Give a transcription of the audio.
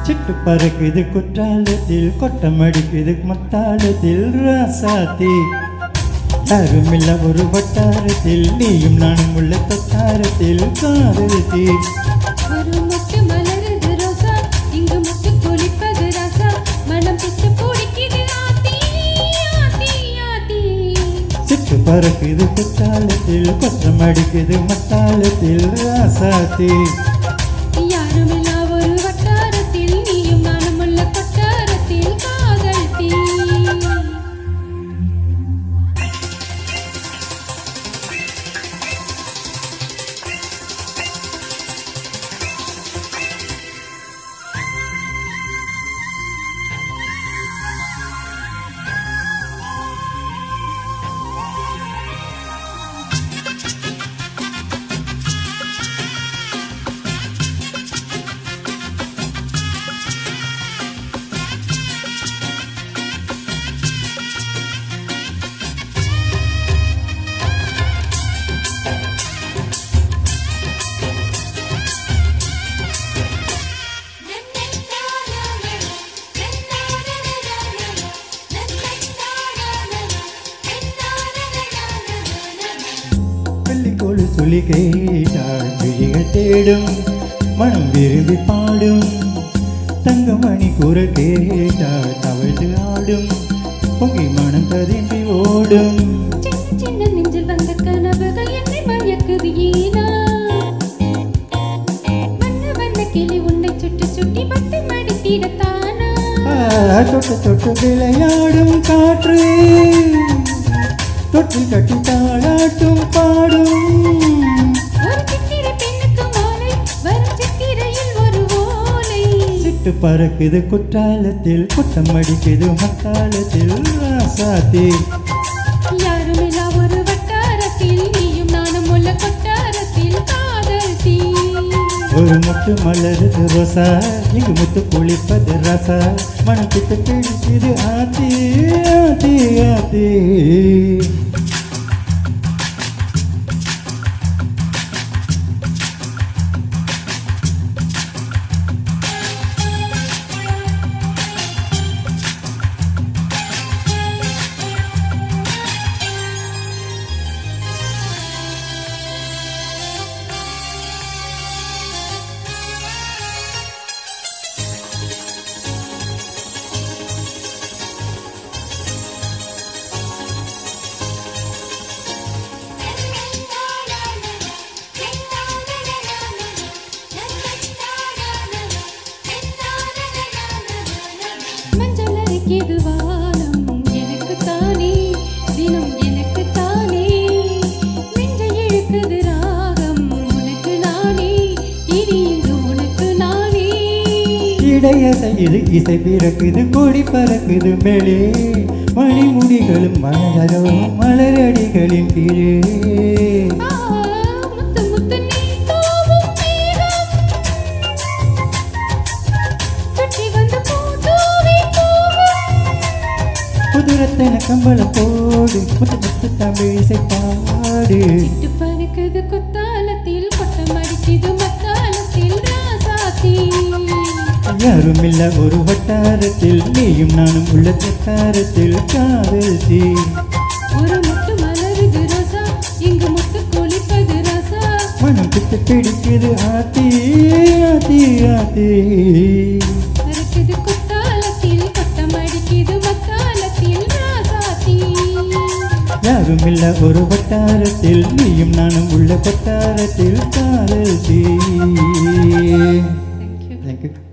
சிட்டு பறக்குது குற்றாலத்தில் கொட்டம் அடிக்குது மத்தாளத்தில் ராசாத்தி யாருமில்ல ஒரு வட்டாரத்தில் நீயும் நானும் உள்ள தொட்டாரத்தில் காதல் தீ ஒரு முட்டு மலருது ரோசா இங்கு முட்டு குளிப்பது ராசா மனம் பிச்சு பிடிக்குது ஆத்தி ஆத்தி ஆத்தி சிட்டு பறக்குது குற்றாலத்தில் கொட்டம் அடிக்குது மத்தாளத்தில் ராசாத்தி யாருமில்லா ஒரு வட்டாரத்தில் நீயும் நானும் உள்ள கொட்டாரத்தில் காதல் தீ பள்ளிக்கோடு சொல்லி கேட்டாள் விழிகள் தேடும் மனம் விரும்பி பாடும் தங்கமணி குரல் கேட்டாள் தவழ்ந்து ஆடும் பொங்கி மனம் ததும்பி ஓடும் சின்ன சின்ன நெஞ்சில் வந்த கனவுகள் என்னை மயக்குது ஏனா வண்ண வண்ண கிளி உன்னை சுட்டி சுட்டி பட்டு மடித்திடத்தானா தொட்டு தொட்டு விளையாடும் காற்று தொட்டில் கட்டி தாளாட்டும் பாடும் ஒரு சித்திரை பெண்ணுக்கு மாலை வரும் சித்திரையில் ஒரு ஓலை சிட்டு பறக்குது குற்றாலத்தில் கொட்டம் அடிக்குது மத்தாளத்தில் ராசாத்தி யாருமில்லா ஒரு வட்டாரத்தில் நீயும் நானும் உள்ள கொட்டாரத்தில் காதல் தீ ஒரு முட்டு மலருது ரோசா இங்கு முத்து குளிப்பது ரசா மனம் கிட்ட பிடிக்குது ஆத்தி ஆத்தி ஆத்தி மஞ்சள் அரைக்கிது வானம் எனக்கு தானே தினம் எனக்கு தானே நெஞ்சை இழுக்குது ராகம் உனக்கு நானே இனி இங்கு உனக்கு நானே இடையசையில் இசை பிறக்குது கொடி பறக்குது மேலே மணிமுடிகளும் மலரும் மலரடிகளின் கீழே முத்து முத்து நீ தூவும் மேகம் சுற்றி வந்து பூ தூவி போகும் புதுரத்தன கம்பளம் போடு முத்து முத்து தமிழ் இசை பாடு சிட்டு பறக்குது குத்தாலத்தில் கொட்டம் அடிக்குது மத்தாலத்தில் ராசாத்தி யாருமில்ல ஒரு வட்டாரத்தில் நீயும் நானும் உள்ள தட்டாரத்தில் காதல் தீ ஒரு முட்டு மலருது ரோசா இங்கு முட்டு குளிப்பது ராசா மனம் கிட்ட பிடிக்குது ஆத்தி ஆத்தி ஆத்தி பறக்குது குத்தாலத்தில் கொட்டம் அடிக்குது மத்தாலத்தில் ராசாத்தி யாருமில்ல ஒரு வட்டாரத்தில் நீயும் நானும் உள்ள வட்டாரத்தில் காதல் தீ Thank you. தேங்க்யூ